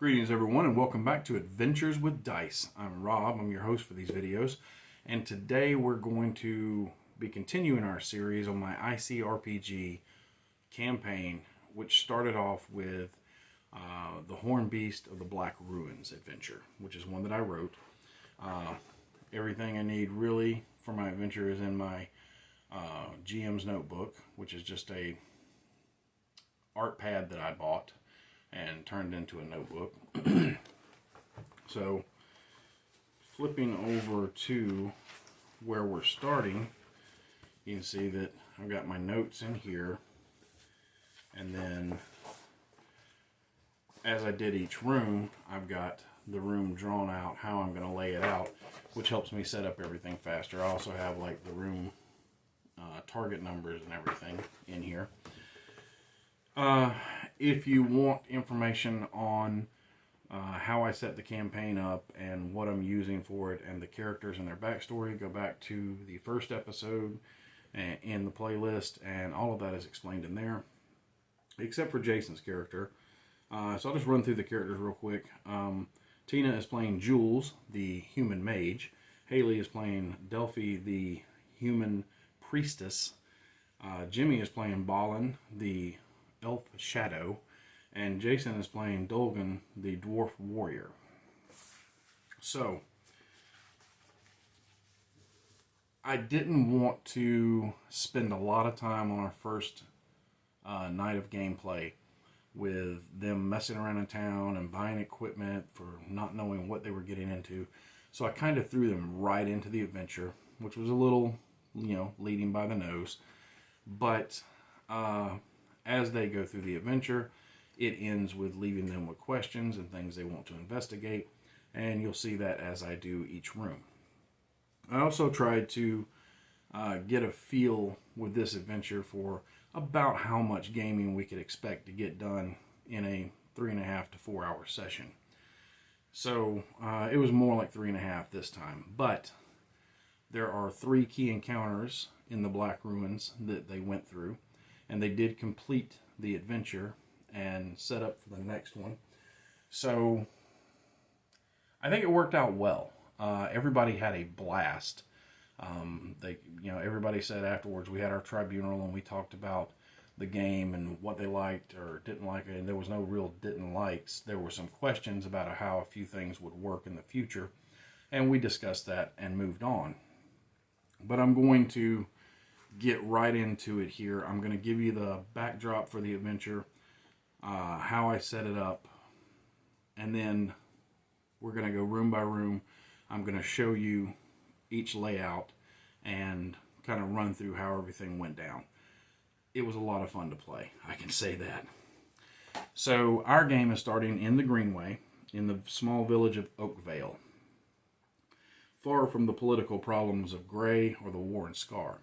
Greetings everyone and welcome back to Adventures with Dice. I'm Rob, I'm your host for these videos, and today we're going to be continuing our series on my Icrpg campaign, which started off with the Hornbeast of the Black Ruins adventure, which is one that I wrote. Everything I need really for my adventure is in my GM's notebook, which is just a art pad that I bought and turned into a notebook. So flipping over to where we're starting, you can see that I've got my notes in here, and then as I did each room, I've got the room drawn out, how I'm going to lay it out, which helps me set up everything faster. I also have like the room target numbers and everything in here. If you want information on how I set the campaign up and what I'm using for it and the characters and their backstory, go back to the first episode in the playlist, and all of that is explained in there, except for Jason's character. So I'll just run through the characters real quick. Tina is playing Jules, the human mage. Haley is playing Delphi, the human priestess. Jimmy is playing Balin, the elf shadow, and Jason is playing Dolgan, the dwarf warrior. So I didn't want to spend a lot of time on our first night of gameplay with them messing around in town and buying equipment for not knowing what they were getting into. So I kind of threw them right into the adventure, which was a little, leading by the nose. But as they go through the adventure, it ends with leaving them with questions and things they want to investigate, and you'll see that as I do each room. I also tried to get a feel with this adventure for about how much gaming we could expect to get done in a 3.5 to 4 hour session. So it was more like 3.5 this time, but there are 3 key encounters in the Black Ruins that they went through, and they did complete the adventure and set up for the next one. So I think it worked out well. Everybody had a blast. Everybody said afterwards, we had our tribunal and we talked about the game and what they liked or didn't like, and there was no real didn't likes. There were some questions about how a few things would work in the future, and we discussed that and moved on. But I'm going to get right into it here. I'm going to give you the backdrop for the adventure, how I set it up, and then we're going to go room by room. I'm going to show you each layout and kind of run through how everything went down. It was a lot of fun to play, I can say that. So our game is starting in the Greenway, in the small village of Oakvale, far from the political problems of Grey or the war in Scar.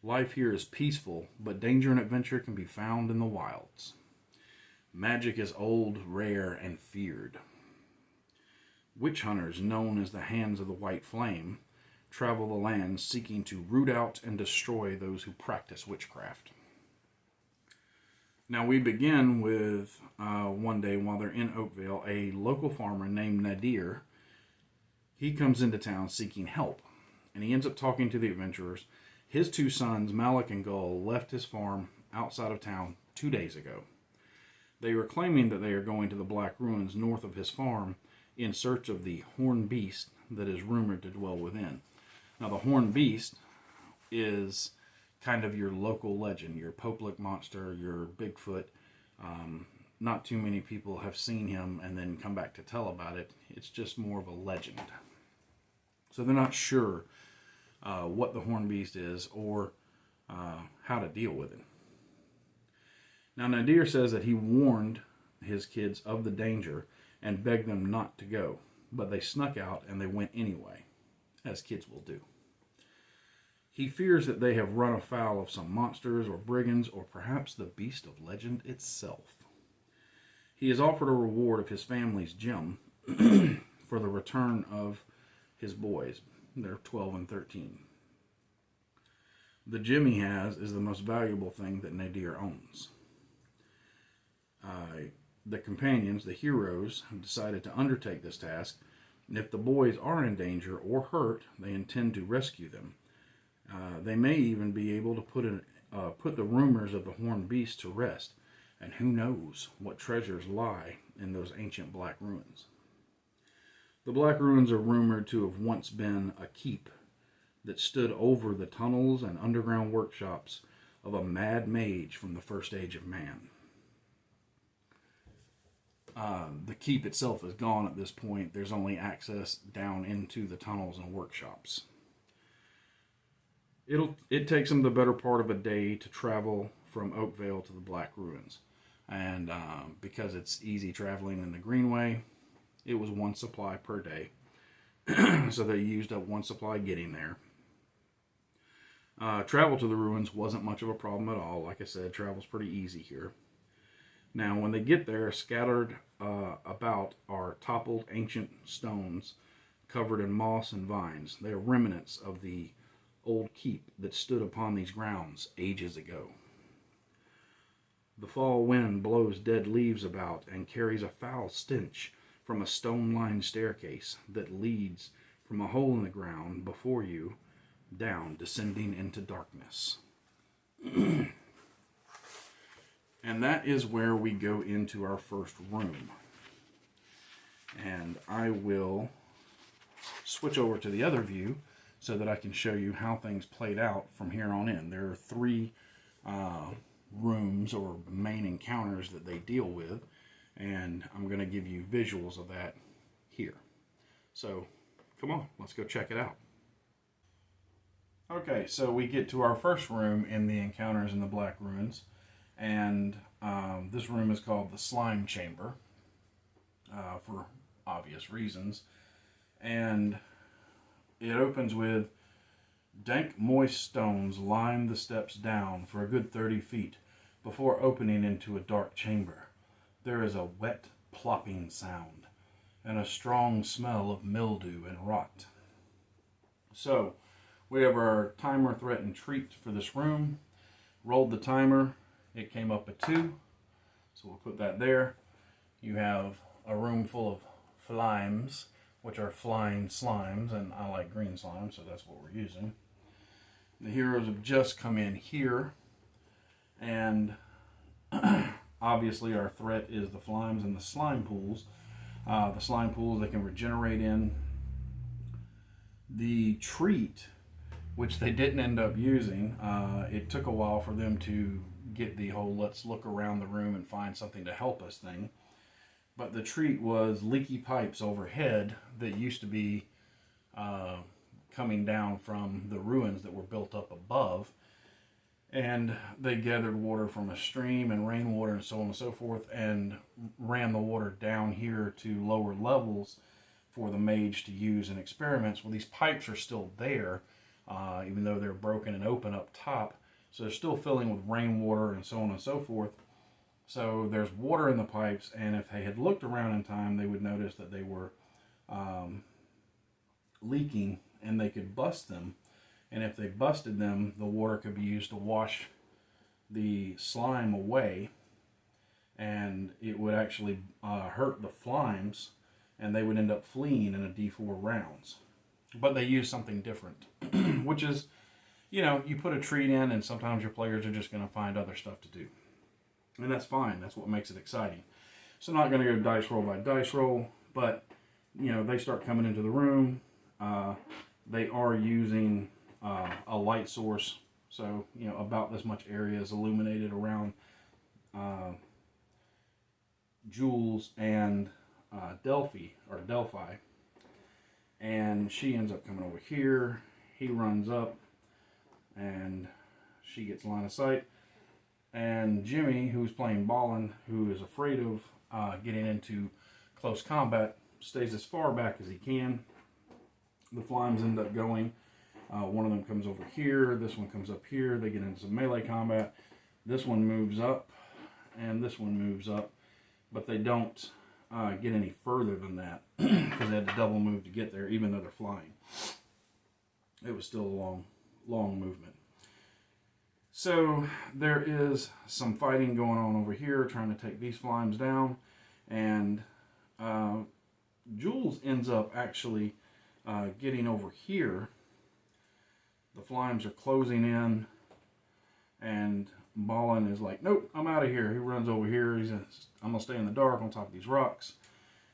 Life here is peaceful, but danger and adventure can be found in the wilds. Magic is old, rare, and feared. Witch hunters, known as the Hands of the White Flame, travel the land seeking to root out and destroy those who practice witchcraft. Now we begin with one day while they're in Oakvale, a local farmer named Nadir. He comes into town seeking help, and he ends up talking to the adventurers. His 2 sons, Malik and Gull, left his farm outside of town 2 days ago. They were claiming that they are going to the Black Ruins north of his farm in search of the hornbeast that is rumored to dwell within. Now, the hornbeast is kind of your local legend, your Poplik monster, your Bigfoot. Not too many people have seen him and then come back to tell about it. It's just more of a legend. So they're not sure what the hornbeast is or how to deal with it. Now Nadir says that he warned his kids of the danger and begged them not to go, but they snuck out and they went anyway, as kids will do. He fears that they have run afoul of some monsters or brigands or perhaps the beast of legend itself. He has offered a reward of his family's gem for the return of his boys. They're 12 and 13. The gem he has is the most valuable thing that Nadir owns. the companions, the heroes, have decided to undertake this task. And if the boys are in danger or hurt, they intend to rescue them. They may even be able to put the rumors of the hornbeast to rest. And who knows what treasures lie in those ancient black ruins. The black ruins are rumored to have once been a keep that stood over the tunnels and underground workshops of a mad mage from the first age of man. The keep itself is gone at this point. There's only access down into the tunnels and workshops. It takes them the better part of a day to travel from Oakvale to the Black Ruins. And because it's easy traveling in the Greenway, it was one supply per day. So they used up one supply getting there. Travel to the ruins wasn't much of a problem at all. Like I said, travel's pretty easy here. Now, when they get there, scattered about are toppled ancient stones covered in moss and vines. They are remnants of the old keep that stood upon these grounds ages ago. The fall wind blows dead leaves about and carries a foul stench from a stone-lined staircase that leads from a hole in the ground before you down, descending into darkness. And that is where we go into our first room. And I will switch over to the other view so that I can show you how things played out from here on in. There are three rooms or main encounters that they deal with, and I'm going to give you visuals of that here. So come on, let's go check it out. Okay, so we get to our first room in the Encounters in the Black Ruins, and this room is called the Slime Chamber for obvious reasons. And it opens with dank, moist stones line the steps down for a good 30 feet before opening into a dark chamber. There is a wet, plopping sound and a strong smell of mildew and rot. So, we have our timer, threat, and treat for this room. Rolled the timer. It came up at 2. So we'll put that there. You have a room full of flimes, which are flying slimes, and I like green slime, so that's what we're using. The heroes have just come in here, and obviously our threat is the flimes and the slime pools. The slime pools they can regenerate in. The treat, which they didn't end up using, it took a while for them to get the whole let's look around the room and find something to help us thing. But the treat was leaky pipes overhead that used to be coming down from the ruins that were built up above. And they gathered water from a stream and rainwater and so on and so forth and ran the water down here to lower levels for the mage to use in experiments. Well, these pipes are still there, even though they're broken and open up top. So they're still filling with rainwater and so on and so forth. So there's water in the pipes, and if they had looked around in time, they would notice that they were leaking, and they could bust them. And if they busted them, the water could be used to wash the slime away, and it would actually hurt the flimes, and they would end up fleeing in a D4 rounds. But they use something different, which is, you know, you put a treat in, and sometimes your players are just going to find other stuff to do. And that's fine. That's what makes it exciting. So I'm not going to go dice roll by dice roll, but, you know, they start coming into the room. They are using a light source. So, you know, about this much area is illuminated around Jules and Delphi. And she ends up coming over here. He runs up, and she gets line of sight. And Jimmy, who's playing Ballin, who is afraid of getting into close combat, stays as far back as he can. The flimes end up going. One of them comes over here. This one comes up here. They get into some melee combat. This one moves up, and this one moves up. But they don't get any further than that because they had to double move to get there, even though they're flying. It was still a long movement. So there is some fighting going on over here, trying to take these flimes down. And Jules ends up actually getting over here. The flimes are closing in, and Ballin is like, nope, I'm out of here. He runs over here. I'm going to stay in the dark on top of these rocks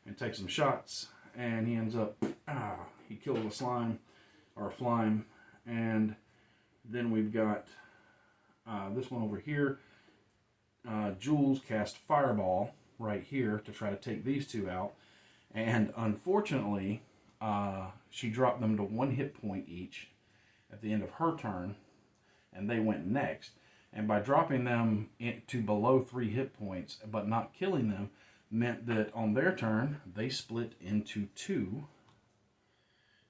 and take some shots. And he ends up, he kills a slime, or a flime. And then we've got this one over here. Jules cast Fireball right here to try to take these two out. And unfortunately, she dropped them to 1 hit point each at the end of her turn. And they went next. And by dropping them to below 3 hit points, but not killing them, meant that on their turn, they split into 2,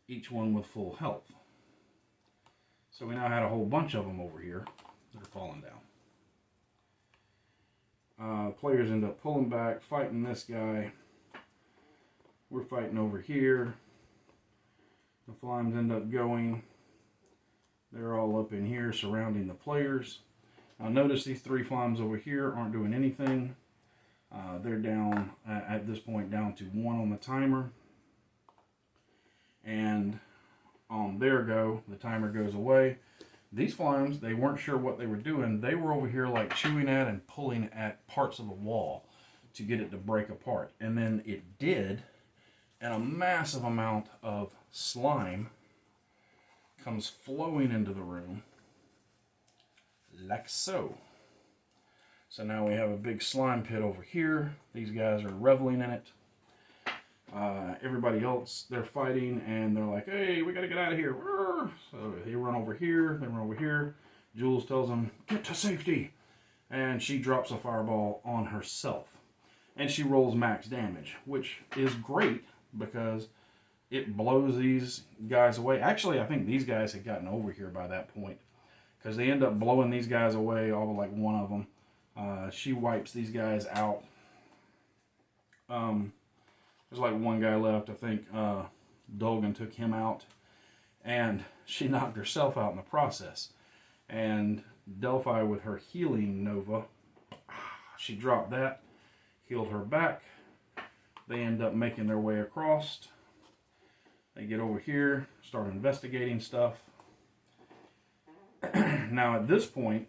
each one with full health. So we now had a whole bunch of them over here that are falling down. Players end up pulling back, fighting this guy. We're fighting over here. The flimes end up going. They're all up in here surrounding the players. Now notice these 3 flimes over here aren't doing anything. They're down, at this point, down to 1 on the timer. And on their go, the timer goes away. These flimes, they weren't sure what they were doing. They were over here like chewing at and pulling at parts of the wall to get it to break apart. And then it did, and a massive amount of slime comes flowing into the room, like so. So now we have a big slime pit over here. These guys are reveling in it. Everybody else, they're fighting, and they're like, hey, we gotta get out of here. So they run over here, they run over here. Jules tells them, get to safety. And she drops a fireball on herself. And she rolls max damage, which is great because it blows these guys away. Actually, I think these guys had gotten over here by that point, because they end up blowing these guys away, all but like one of them. She wipes these guys out. There's like one guy left. I think Dolgan took him out, and she knocked herself out in the process. And Delphi, with her healing Nova, she dropped that, healed her back. They end up making their way across. They get over here, start investigating stuff. Now at this point,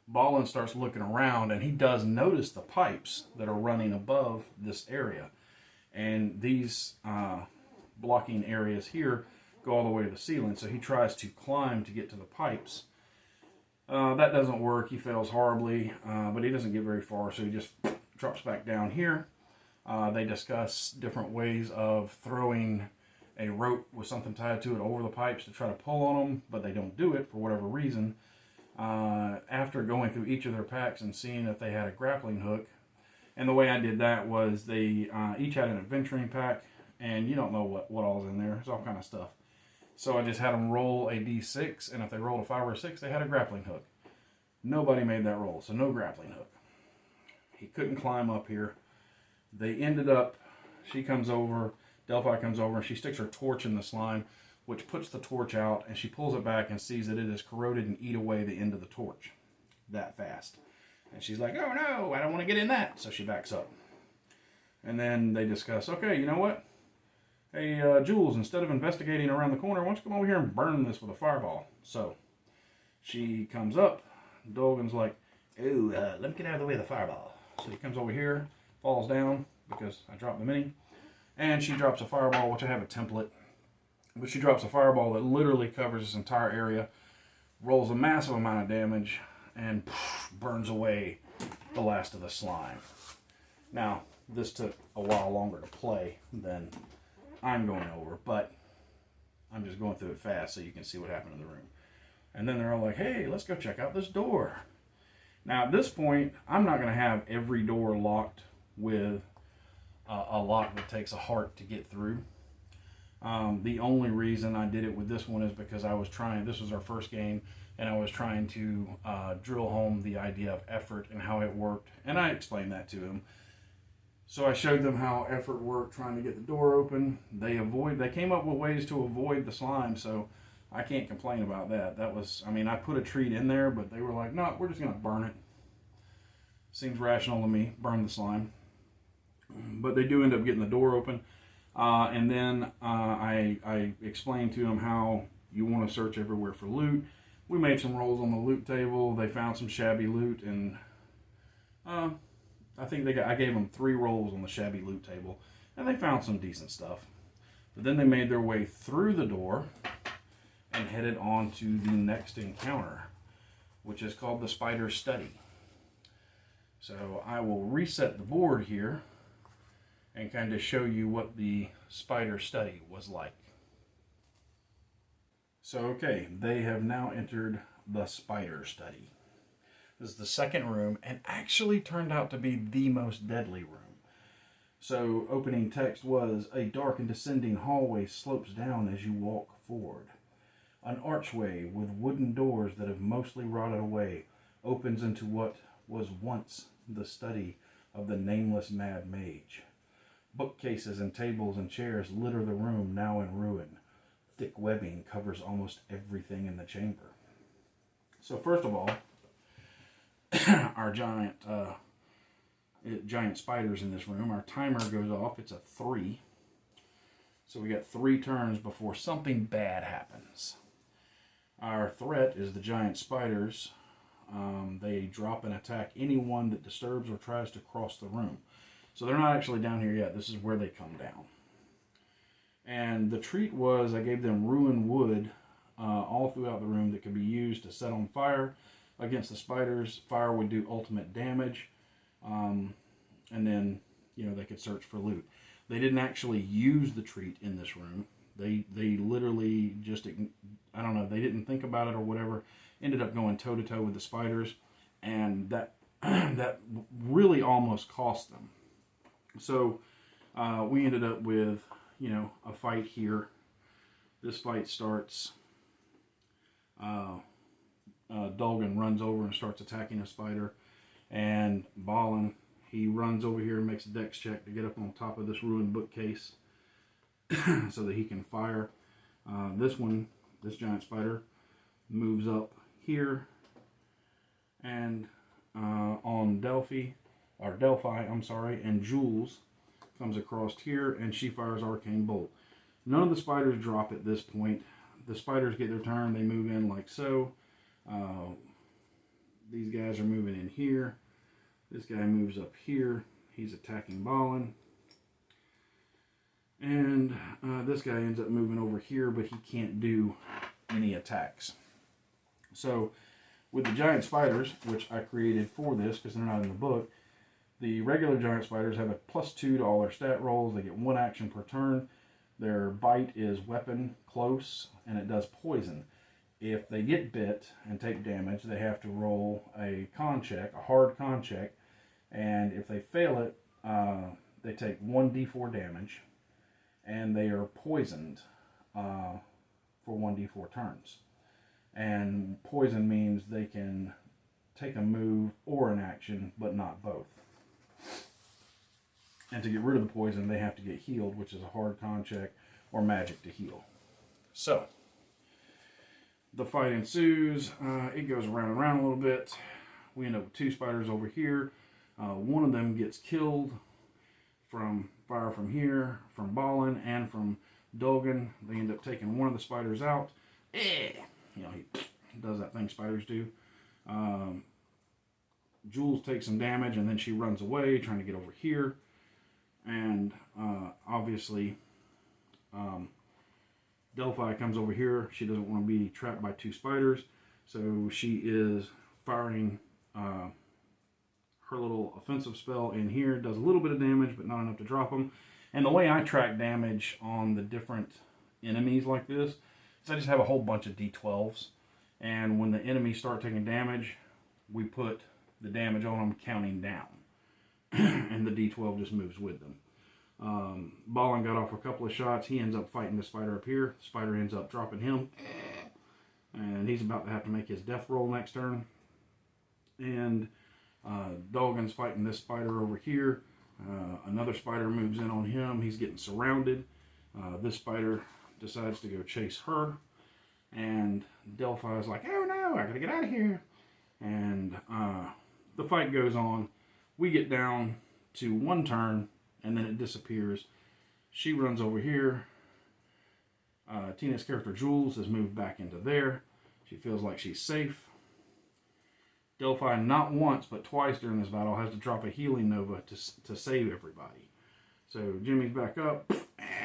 Ballin starts looking around, and he does notice the pipes that are running above this area. And these blocking areas here go all the way to the ceiling. So he tries to climb to get to the pipes. That doesn't work. He fails horribly, but he doesn't get very far, so he just drops back down here. They discuss different ways of throwing a rope with something tied to it over the pipes to try to pull on them, but they don't do it for whatever reason. After going through each of their packs and seeing if they had a grappling hook, and the way I did that was they each had an adventuring pack, and you don't know what all's in there. There's all kind of stuff. So I just had them roll a d6, and if they rolled a 5 or a 6, they had a grappling hook. Nobody made that roll, so no grappling hook. He couldn't climb up here. They ended up, she comes over, Delphi comes over, and she sticks her torch in the slime, which puts the torch out, and she pulls it back and sees that it is corroded and eat away the end of the torch that fast. And she's like, oh no, I don't want to get in that. So she backs up. And then they discuss, okay, you know what? Hey, Jules, instead of investigating around the corner, why don't you come over here and burn this with a fireball? So she comes up. Dolgan's like, oh, let me get out of the way of the fireball. So he comes over here, falls down because I dropped the mini. And she drops a fireball, which I have a template. But she drops a fireball that literally covers this entire area, rolls a massive amount of damage, and burns away the last of the slime. Now, this took a while longer to play than I'm going over, but I'm just going through it fast so you can see what happened in the room. And then they're all like, hey, let's go check out this door. Now, at this point, I'm not going to have every door locked with a lock that takes a heart to get through. The only reason I did it with this one is because I was trying, this was our first game, and I was trying to drill home the idea of effort and how it worked, and I explained that to them. So I showed them how effort worked, trying to get the door open. They came up with ways to avoid the slime, so I can't complain about that. That was, I mean, I put a treat in there, but they were like, no, we're just going to burn it. Seems rational to me, burn the slime. But they do end up getting the door open. And then I explained to them how you want to search everywhere for loot. We made some rolls on the loot table. They found some shabby loot, and I think I gave them 3 rolls on the shabby loot table, and they found some decent stuff. But then they made their way through the door and headed on to the next encounter, which is called the Spider Study. So I will reset the board here and kind of show you what the Spider Study was like. So okay, they have now entered the Spider Study. This is the second room, and actually turned out to be the most deadly room. So opening text was, a dark and descending hallway slopes down as you walk forward. An archway with wooden doors that have mostly rotted away opens into what was once the study of the nameless mad mage. Bookcases and tables and chairs litter the room, now in ruin. Thick webbing covers almost everything in the chamber. So first of all, our giant spiders in this room, our timer goes off. It's a 3. So we got 3 turns before something bad happens. Our threat is the giant spiders. They drop and attack anyone that disturbs or tries to cross the room. So they're not actually down here yet. This is where they come down. And the treat was I gave them ruined wood all throughout the room that could be used to set on fire against the spiders. Fire would do ultimate damage. And then, they could search for loot. They didn't actually use the treat in this room. They literally just, I don't know, they didn't think about it or whatever. Ended up going toe-to-toe with the spiders. And that that really almost cost them. So we ended up with, a fight here. This fight starts. Dolgan runs over and starts attacking a spider. And Balin, he runs over here and makes a dex check to get up on top of this ruined bookcase so that he can fire. This giant spider, moves up here. And on Delphi, and Jules comes across here, and she fires Arcane Bolt. None of the spiders drop at this point. The spiders get their turn. They move in like so. These guys are moving in here. This guy moves up here. He's attacking Balin. And this guy ends up moving over here, but he can't do any attacks. So with the giant spiders, which I created for this because they're not in the book, the regular giant spiders have a +2 to all their stat rolls. They get 1 action per turn. Their bite is weapon, close, and it does poison. If they get bit and take damage, they have to roll a con check, a hard con check, and if they fail it, they take 1d4 damage, and they are poisoned for 1d4 turns. And poison means they can take a move or an action, but not both. And to get rid of the poison, they have to get healed, which is a hard con check or magic to heal. So the fight ensues. It goes around and around a little bit. We end up with 2 spiders over here. One of them gets killed from fire from here, from Balin, and from Dolgan. They end up taking one of the spiders out. He does that thing spiders do. Jules takes some damage, and then she runs away, trying to get over here. And obviously, Delphi comes over here. She doesn't want to be trapped by 2 spiders, so she is firing her little offensive spell in here. Does a little bit of damage, but not enough to drop them. And the way I track damage on the different enemies like this is I just have a whole bunch of D12s, and when the enemies start taking damage, we put the damage on them counting down. And the D12 just moves with them. Balin got off a couple of shots. He ends up fighting the spider up here. The spider ends up dropping him. And he's about to have to make his death roll next turn. And Dolgan's fighting this spider over here. Another spider moves in on him. He's getting surrounded. This spider decides to go chase her. And Delphi's like, oh no, I gotta get out of here. And the fight goes on. We get down to 1 turn, and then it disappears. She runs over here. Tina's character Jules has moved back into there. She feels like she's safe. Delphi, not once but twice during this battle, has to drop a healing nova to save everybody. So Jimmy's back up.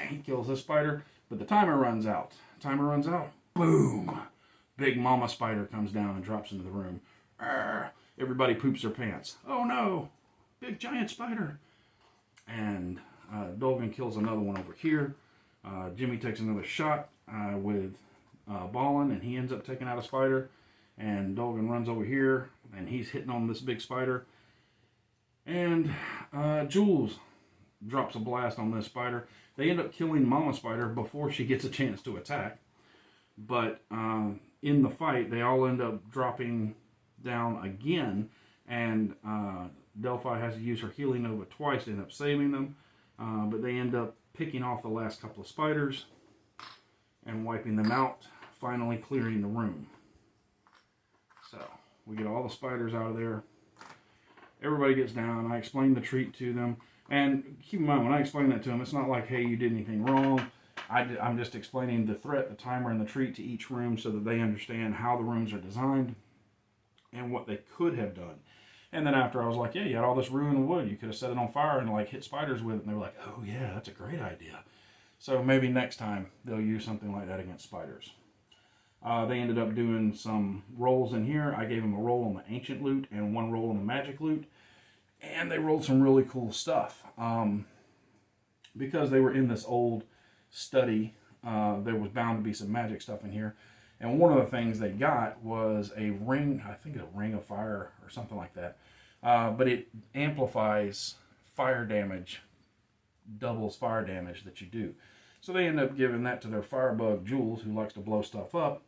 He kills this spider, but the timer runs out. Timer runs out. Boom! Big mama spider comes down and drops into the room. Everybody poops their pants. Oh no! Big giant spider! And Dolgan kills another one over here. Jimmy takes another shot with Ballin, and he ends up taking out a spider. And Dolgan runs over here, and he's hitting on this big spider. And Jules drops a blast on this spider. They end up killing Mama Spider before she gets a chance to attack. But in the fight, they all end up dropping down again, and Delphi has to use her healing nova twice to end up saving them. But they end up picking off the last couple of spiders and wiping them out, finally clearing the room. So we get all the spiders out of there. Everybody gets down. I explain the treat to them. And keep in mind, when I explain that to them, it's not like, hey, you did anything wrong. I'm just explaining the threat, the timer, and the treat to each room so that they understand how the rooms are designed and what they could have done. And then after I was like, yeah, you had all this ruined wood. You could have set it on fire and like hit spiders with it. And they were like, oh yeah, that's a great idea. So maybe next time they'll use something like that against spiders. They ended up doing some rolls in here. I gave them a roll on the ancient loot and one roll on the magic loot. And they rolled some really cool stuff. Because they were in this old study, there was bound to be some magic stuff in here. And one of the things they got was a ring, I think it's a ring of fire or something like that. But it amplifies fire damage, doubles fire damage that you do. So they end up giving that to their firebug Jules, who likes to blow stuff up.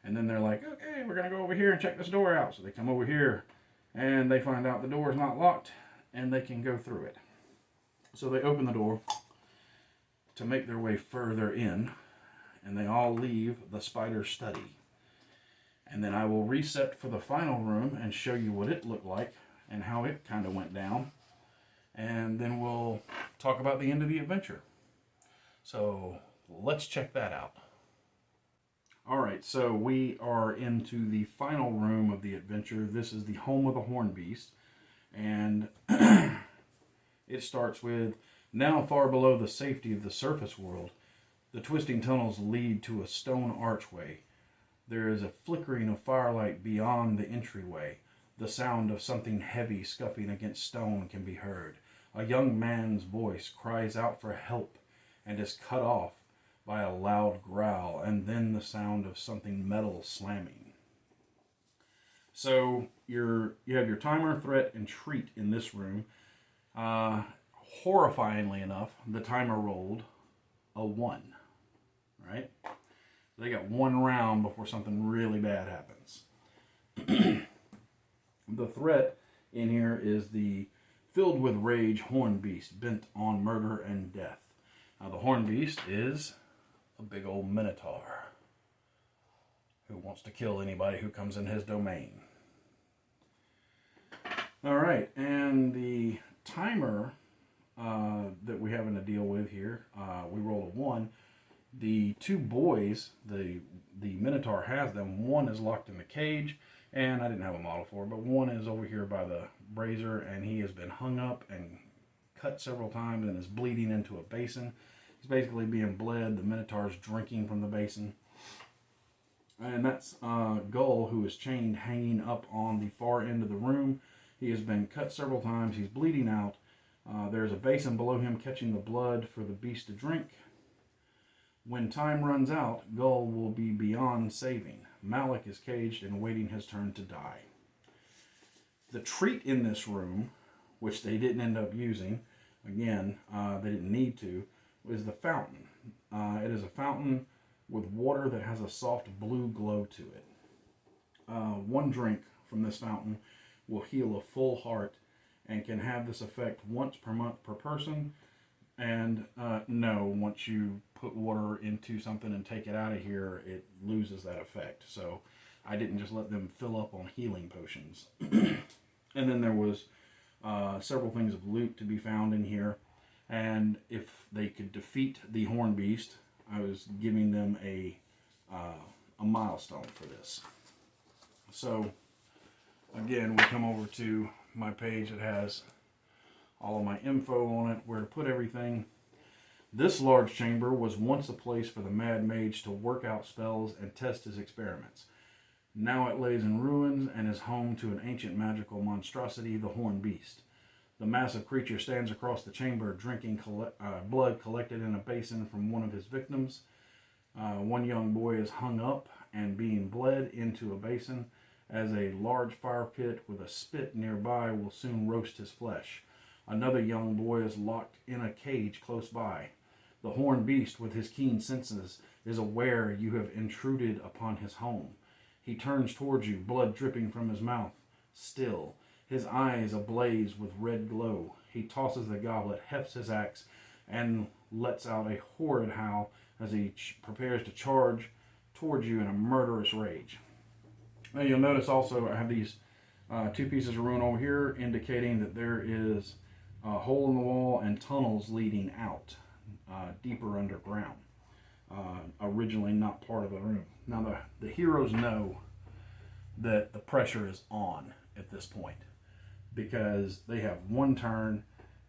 And then they're like, okay, we're going to go over here and check this door out. So they come over here and they find out the door is not locked and they can go through it. So they open the door to make their way further in, and they all leave the spider study. And then I will reset for the final room and show you what it looked like and how it kind of went down. And then we'll talk about the end of the adventure. So let's check that out. Alright, so we are into the final room of the adventure. This is the home of the hornbeast. And it starts with, now far below the safety of the surface world, the twisting tunnels lead to a stone archway. There is a flickering of firelight beyond the entryway. The sound of something heavy scuffing against stone can be heard. A young man's voice cries out for help and is cut off by a loud growl, and then the sound of something metal slamming. So you have your timer, threat, and treat in this room. Horrifyingly enough, the timer rolled a 1, right? So they got one round before something really bad happens. The threat in here is the filled with rage hornbeast bent on murder and death. Now the hornbeast is a big old minotaur who wants to kill anybody who comes in his domain. Alright, and the timer that we're having to deal with here, we rolled a 1. The two boys, the minotaur has them. One is locked in the cage, and I didn't have a model for it, but one is over here by the brazier, and he has been hung up and cut several times and is bleeding into a basin. He's basically being bled. The minotaur's drinking from the basin. And that's Gull, who is chained, hanging up on the far end of the room. He has been cut several times. He's bleeding out. There's a basin below him catching the blood for the beast to drink. When time runs out, Gull will be beyond saving. Malik is caged and waiting his turn to die. The treat in this room, which they didn't end up using, again, they didn't need to, is the fountain. It is a fountain with water that has a soft blue glow to it. One drink from this fountain will heal a full heart and can have this effect once per month per person. And no, once you put water into something and take it out of here, it loses that effect. So I didn't just let them fill up on healing potions. And then there was several things of loot to be found in here. And if they could defeat the hornbeast, I was giving them a milestone for this. So again, we come over to my page that has all of my info on it, where to put everything. This large chamber was once a place for the Mad Mage to work out spells and test his experiments. Now it lays in ruins and is home to an ancient magical monstrosity, the hornbeast. The massive creature stands across the chamber, drinking blood collected in a basin from one of his victims. One young boy is hung up and being bled into a basin, as a large fire pit with a spit nearby will soon roast his flesh. Another young boy is locked in a cage close by. The hornbeast, with his keen senses, is aware you have intruded upon his home. He turns towards you, blood dripping from his mouth. Still, his eyes ablaze with red glow. He tosses the goblet, hefts his axe, and lets out a horrid howl as he prepares to charge towards you in a murderous rage. Now you'll notice also I have these two pieces of ruin over here, indicating that there is a hole in the wall and tunnels leading out deeper underground. Originally not part of the room. Now the heroes know that the pressure is on at this point, because they have one turn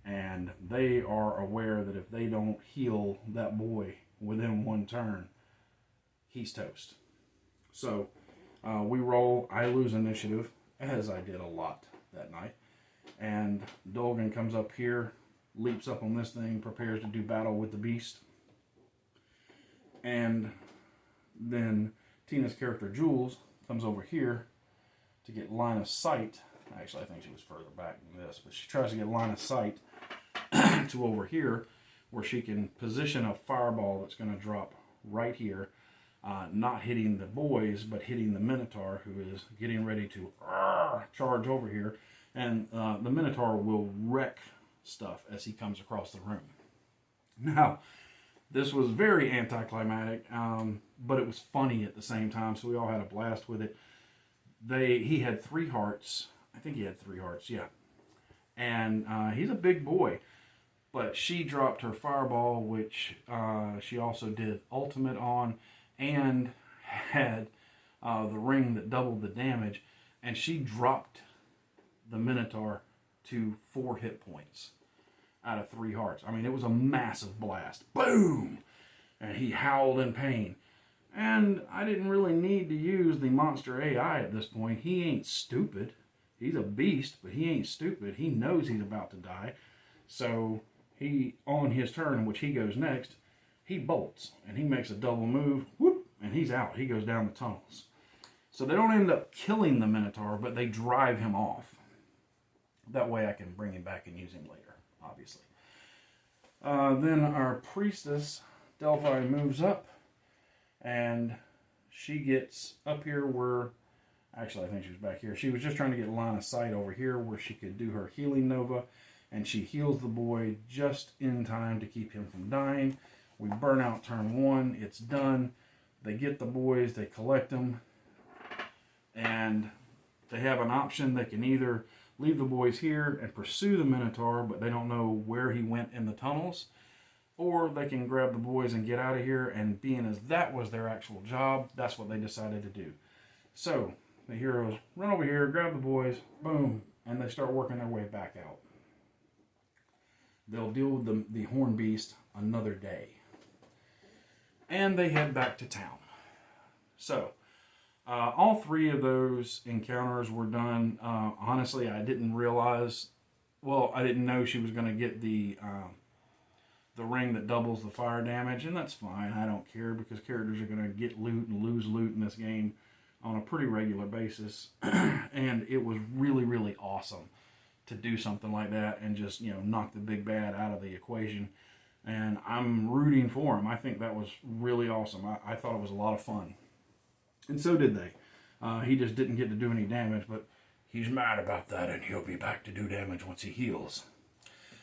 and they are aware that if they don't heal that boy within one turn, he's toast. So we roll. I lose initiative, as I did a lot that night, and Dolgan comes up here, leaps up on this thing, prepares to do battle with the beast. And then Tina's character Jules comes over here to get line of sight. Actually, I think she was further back than this, but she tries to get line of sight to over here, where she can position a fireball that's going to drop right here, not hitting the boys, but hitting the Minotaur, who is getting ready to charge over here. And the Minotaur will wreck stuff as he comes across the room. Now, this was very anticlimactic, but it was funny at the same time, so we all had a blast with it. He had 3 hearts. I think he had 3 hearts, yeah. And he's a big boy. But she dropped her fireball, which she also did ultimate on, and had the ring that doubled the damage. And she dropped the Minotaur to 4 hit points out of 3 hearts. I mean, it was a massive blast. Boom! And he howled in pain. And I didn't really need to use the monster AI at this point. He ain't stupid. He's a beast, but he ain't stupid. He knows he's about to die. So he, on his turn, which he goes next, he bolts. And he makes a double move. Whoop! And he's out. He goes down the tunnels. So they don't end up killing the Minotaur, but they drive him off. That way I can bring him back and use him later, obviously. Then our priestess, Delphi, moves up. And she gets up here where, actually I think she was back here. She was just trying to get line of sight over here where she could do her healing nova. And she heals the boy just in time to keep him from dying. We burn out turn 1. It's done. They get the boys. They collect them. And they have an option. They can either leave the boys here and pursue the Minotaur, but they don't know where he went in the tunnels. Or they can grab the boys and get out of here, and being as that was their actual job, that's what they decided to do. So, the heroes run over here, grab the boys, boom, and they start working their way back out. They'll deal with the hornbeast another day. And they head back to town. So, all 3 of those encounters were done. Honestly, I didn't realize, well, I didn't know she was going to get the ring that doubles the fire damage, and that's fine. I don't care, because characters are going to get loot and lose loot in this game on a pretty regular basis. And it was really, really awesome to do something like that and just, knock the big bad out of the equation. And I'm rooting for him. I think that was really awesome. I thought it was a lot of fun. And so did they. He just didn't get to do any damage, but he's mad about that, and he'll be back to do damage once he heals.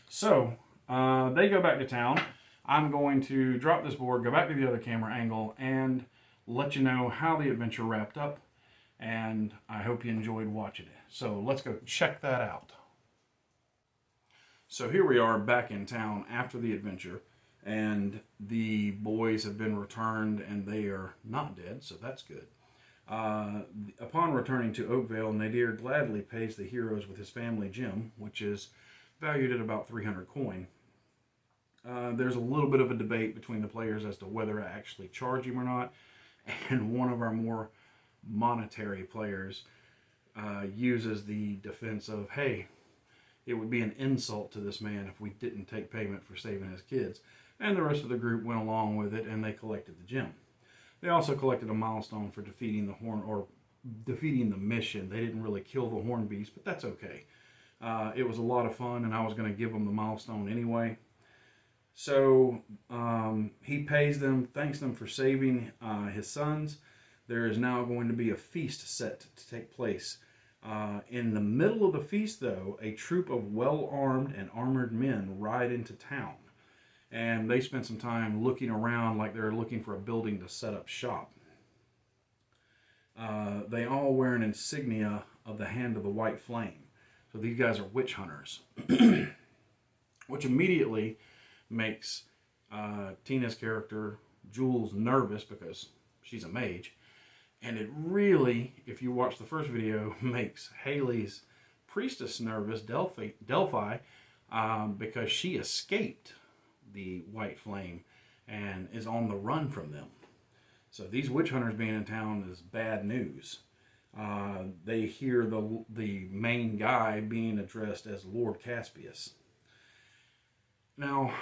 So, they go back to town. I'm going to drop this board, go back to the other camera angle, and let you know how the adventure wrapped up. And I hope you enjoyed watching it. So let's go check that out. So here we are back in town after the adventure, and the boys have been returned and they are not dead, so that's good. Upon returning to Oakvale, Nadir gladly pays the heroes with his family gem, which is valued at about 300 coin. There's a little bit of a debate between the players as to whether to actually charge him or not, and one of our more monetary players uses the defense of, hey, it would be an insult to this man if we didn't take payment for saving his kids. And the rest of the group went along with it, and they collected the gem. They also collected a milestone for defeating the mission. They didn't really kill the hornbeast, but that's okay. It was a lot of fun, and I was going to give them the milestone anyway. So he pays them, thanks them for saving his sons. There is now going to be a feast set to take place. In the middle of the feast, though, a troop of well-armed and armored men ride into town. And they spend some time looking around like they're looking for a building to set up shop. They all wear an insignia of the Hand of the White Flame. So these guys are witch hunters. Which immediately makes Tina's character, Jules, nervous because she's a mage. And it really, if you watch the first video, makes Haley's priestess nervous, Delphi, because she escaped the White Flame and is on the run from them. So these witch hunters being in town is bad news. They hear the main guy being addressed as Lord Caspius. Now,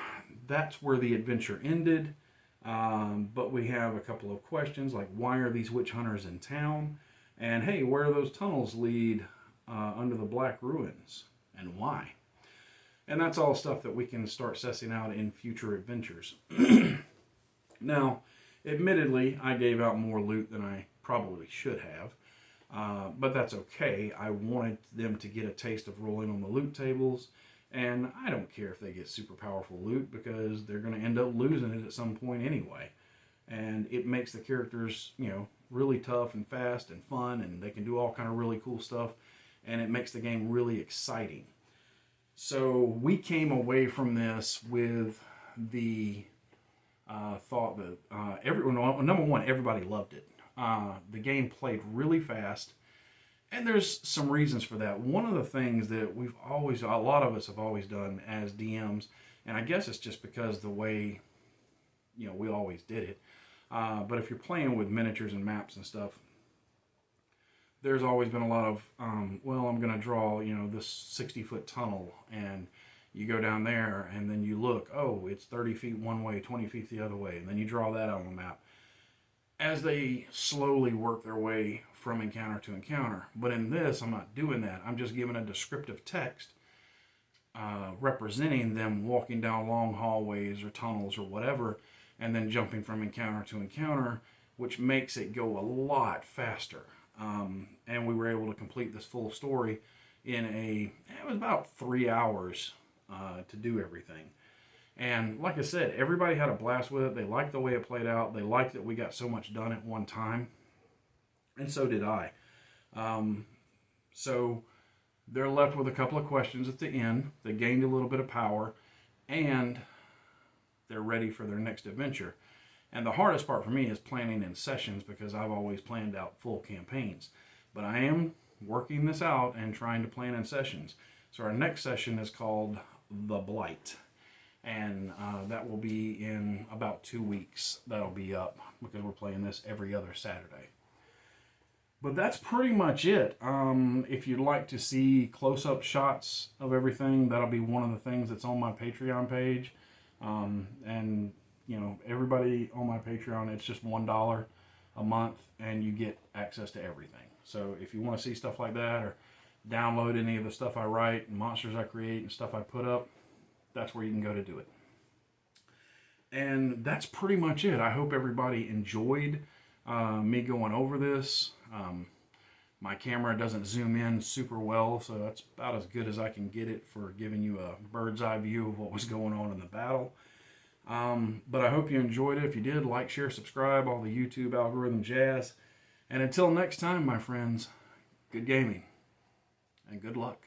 that's where the adventure ended. But we have a couple of questions, like why are these witch hunters in town? And hey, where do those tunnels lead under the Black Ruins? And why? And that's all stuff that we can start sussing out in future adventures. Now, admittedly, I gave out more loot than I probably should have. But that's okay. I wanted them to get a taste of rolling on the loot tables. And I don't care if they get super powerful loot because they're going to end up losing it at some point anyway. And it makes the characters, really tough and fast and fun, and they can do all kind of really cool stuff. And it makes the game really exciting. So we came away from this with the thought that number one, everybody loved it. The game played really fast. And there's some reasons for that. One of the things that a lot of us have always done as DMs, and I guess it's just because the way, we always did it. But if you're playing with miniatures and maps and stuff, there's always been a lot of, I'm going to draw, this 60-foot tunnel, and you go down there, and then you look, oh, it's 30 feet one way, 20 feet the other way, and then you draw that on the map. As they slowly work their way from encounter to encounter. But in this, I'm not doing that. I'm just giving a descriptive text representing them walking down long hallways or tunnels or whatever, and then jumping from encounter to encounter, which makes it go a lot faster. And we were able to complete this full story in it was about 3 hours to do everything. And like I said, everybody had a blast with it. They liked the way it played out. They liked that we got so much done at one time. And so did I. So they're left with a couple of questions at the end. They gained a little bit of power. And they're ready for their next adventure. And the hardest part for me is planning in sessions because I've always planned out full campaigns. But I am working this out and trying to plan in sessions. So our next session is called The Blight. And that will be in about 2 weeks. That'll be up because we're playing this every other Saturday. But that's pretty much it. If you'd like to see close-up shots of everything, that'll be one of the things that's on my Patreon page. And, everybody on my Patreon, it's just $1 a month, and you get access to everything. So if you want to see stuff like that or download any of the stuff I write, and monsters I create, and stuff I put up, that's where you can go to do it. And that's pretty much it. I hope everybody enjoyed me going over this. My camera doesn't zoom in super well, so that's about as good as I can get it for giving you a bird's eye view of what was going on in the battle. But I hope you enjoyed it. If you did, like, share, subscribe, all the YouTube algorithm jazz. And until next time, my friends, good gaming and good luck.